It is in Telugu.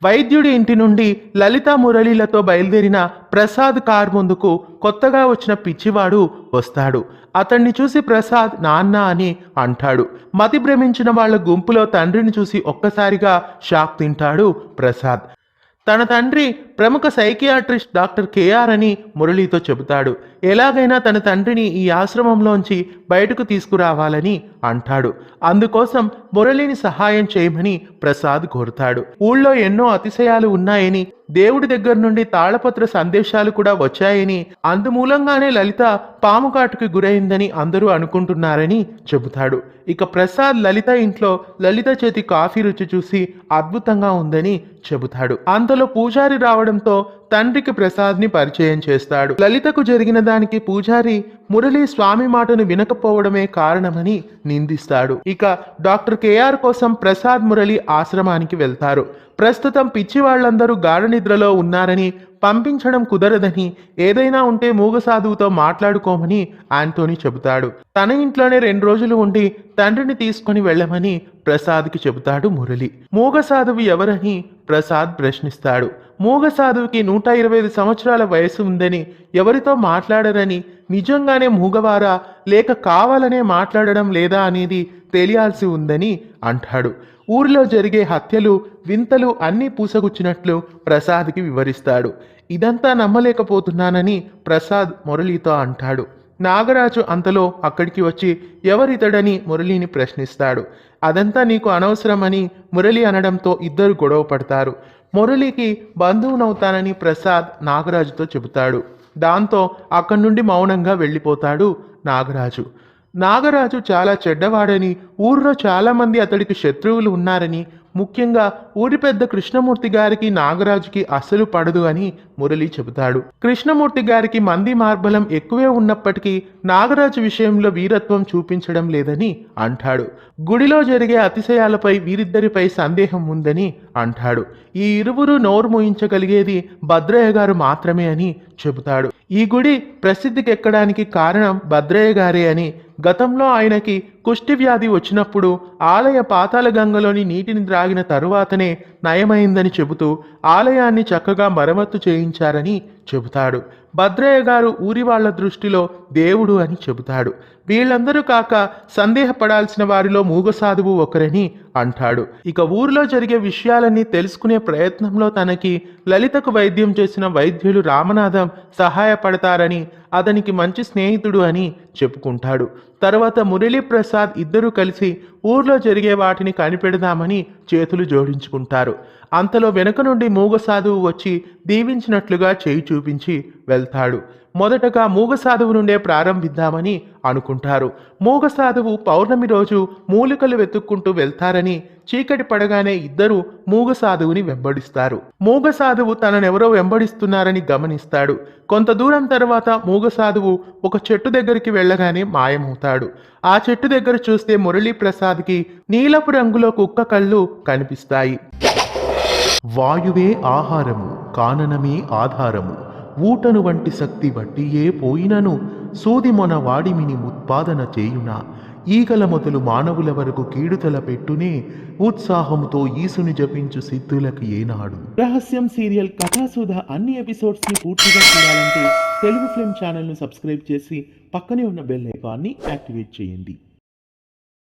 వైద్యుడి ఇంటి నుండి లలిత మురళీలతో బయలుదేరిన ప్రసాద్ కార్ ముందుకు కొత్తగా వచ్చిన పిచ్చివాడు వస్తాడు. అతన్ని చూసి ప్రసాద్ నాన్న అని అంటాడు. మతి భ్రమించిన వాళ్ళ గుంపులో తండ్రిని చూసి ఒక్కసారిగా షాక్ తింటాడు ప్రసాద్. తన తండ్రి ప్రముఖ సైకియాట్రిస్ట్ డాక్టర్ కేఆర్ అని మురళితో చెబుతాడు. ఎలాగైనా తన తండ్రిని ఈ ఆశ్రమంలోంచి బయటకు తీసుకురావాలని అంటాడు. అందుకోసం మురళిని సహాయం చేయమని ప్రసాద్ కోరుతాడు. ఊళ్ళో ఎన్నో అతిశయాలు ఉన్నాయని, దేవుడి దగ్గర నుండి తాళపత్ర సందేశాలు కూడా వచ్చాయని, అందుమూలంగానే లలిత పాము కాటుకి గురైందని అందరూ అనుకుంటున్నారని చెబుతాడు. ఇక ప్రసాద్ లలిత ఇంట్లో లలిత చేతి కాఫీ రుచి చూసి అద్భుతంగా ఉందని చెబుతాడు. అంతలో పూజారి రావడంతో తండ్రికి ప్రసాద్ని పరిచయం చేస్తాడు. లలితకు జరిగిన దానికి పూజారి మురళి స్వామి మాటను వినకపోవడమే కారణమని నిందిస్తాడు. ఇక డాక్టర్ కేఆర్ కోసం ప్రసాద్ మురళి ఆశ్రమానికి వెళ్తారు. ప్రస్తుతం పిచ్చి వాళ్ళందరూ గాఢ నిద్రలో ఉన్నారని, పంపించడం కుదరదని, ఏదైనా ఉంటే మూగ సాధువుతో మాట్లాడుకోమని ఆంటోనీ చెబుతాడు. తన ఇంట్లోనే 2 రోజులు ఉండి తండ్రిని తీసుకుని వెళ్ళమని ప్రసాద్కి చెబుతాడు మురళి. మూగ సాధువు ఎవరని ప్రసాద్ ప్రశ్నిస్తాడు. మూగ సాధువుకి 125 సంవత్సరాల వయసు ఉందని, ఎవరితో మాట్లాడరని, నిజంగానే మూగవారా లేక కావాలనే మాట్లాడడం లేదా అనేది తెలియాల్సి ఉందని అంటాడు. ఊరిలో జరిగే హత్యలు, వింతలు అన్నీ పూసగుచ్చినట్లు ప్రసాద్కి వివరిస్తాడు. ఇదంతా నమ్మలేకపోతున్నానని ప్రసాద్ మురళితో అంటాడు. నాగరాజు అంతలో అక్కడికి వచ్చి ఎవరితడని మురళిని ప్రశ్నిస్తాడు. అదంతా నీకు అనవసరమని మురళి అనడంతో ఇద్దరు గొడవ పడతారు. మురళికి బంధువునవుతానని ప్రసాద్ నాగరాజుతో చెబుతాడు. దాంతో అక్కడి నుండి మౌనంగా వెళ్ళిపోతాడు నాగరాజు. నాగరాజు చాలా చెడ్డవాడని, ఊర్లో చాలామంది అతడికి శత్రువులు ఉన్నారని, ముఖ్యంగా ఊరి పెద్ద కృష్ణమూర్తి గారికి నాగరాజుకి అస్సలు పడదు అని మురళి చెబుతాడు. కృష్ణమూర్తి గారికి మంది మార్బలం ఎక్కువే ఉన్నప్పటికీ నాగరాజు విషయంలో వీరత్వం చూపించడం లేదని అంటాడు. గుడిలో జరిగే అతిశయాలపై వీరిద్దరిపై సందేహం ఉందని అంటాడు. ఈ ఇరువురు నోరు మూయించగలిగేది భద్రయ్య గారు మాత్రమే అని చెబుతాడు. ఈ గుడి ప్రసిద్ధికెక్కడానికి కారణం భద్రయ్య గారే అని, గతంలో ఆయనకి కుష్టి వ్యాధి వచ్చినప్పుడు ఆలయ పాతాళ గంగలోని నీటిని త్రాగిన తరువాతనే నయమైందని చెబుతూ ఆలయాన్ని చక్కగా మరమ్మత్తు చేయించారని చెబుతాడు. భద్రయ్య గారు ఊరి వాళ్ల దృష్టిలో దేవుడు అని చెబుతాడు. వీళ్ళందరూ కాక సందేహపడాల్సిన వారిలో మూగ సాధువు ఒకరని అంటాడు. ఇక ఊరిలో జరిగే విషయాలన్నీ తెలుసుకునే ప్రయత్నంలో తనకి లలితకు వైద్యం చేసిన వైద్యులు రామనాథం సహాయపడతారని, అతనికి మంచి స్నేహితుడు అని చెప్పుకుంటాడు. తర్వాత మురళీ ప్రసాద్ ఇద్దరూ కలిసి ఊర్లో జరిగే వాటిని కనిపెడదామని చేతులు జోడించుకుంటారు. అంతలో వెనుక నుండి మూగ సాధువు వచ్చి దీవించినట్లుగా చేయి చూపించి వెళ్తాడు. మొదటగా మూగ సాధువు నుండే ప్రారంభిద్దామని అనుకుంటారు. మూగ సాధువు పౌర్ణమి రోజు మూలికలు వెతుక్కుంటూ వెళ్తారని, చీకటి పడగానే ఇద్దరు మూగ సాధువుని వెంబడిస్తారు. మూగ సాధువు తననెవరో వెంబడిస్తున్నారని గమనిస్తాడు. కొంత దూరం తర్వాత మూగ సాధువు ఒక చెట్టు దగ్గరికి వెళ్ళగానే మాయమవుతాడు. ఆ చెట్టు దగ్గర చూస్తే మురళీ ప్రసాద్కి నీలపు రంగులో కుక్క కళ్ళు కనిపిస్తాయి. వాయువే ఆహారము, కాననమే ఆధారము, ఊటను వంటి శక్తి వట్టియే పోయినను, సూది మొన వాడిమిని ఉత్పాదన చేయున, ఈగల మొదలు మానవుల వరకు కీడుతల పెట్టునే, ఉత్సాహంతో ఈసుని జపించు సిద్ధులకి ఏనాడు. రహస్యం సీరియల్ కథాసుధ అన్ని ఎపిసోడ్స్ని పూర్తిగా చూడాలంటే తెలుగు ఫిల్మ్ ఛానల్ను సబ్స్క్రైబ్ చేసి పక్కనే ఉన్న బెల్ ఐకాన్ని యాక్టివేట్ చేయండి.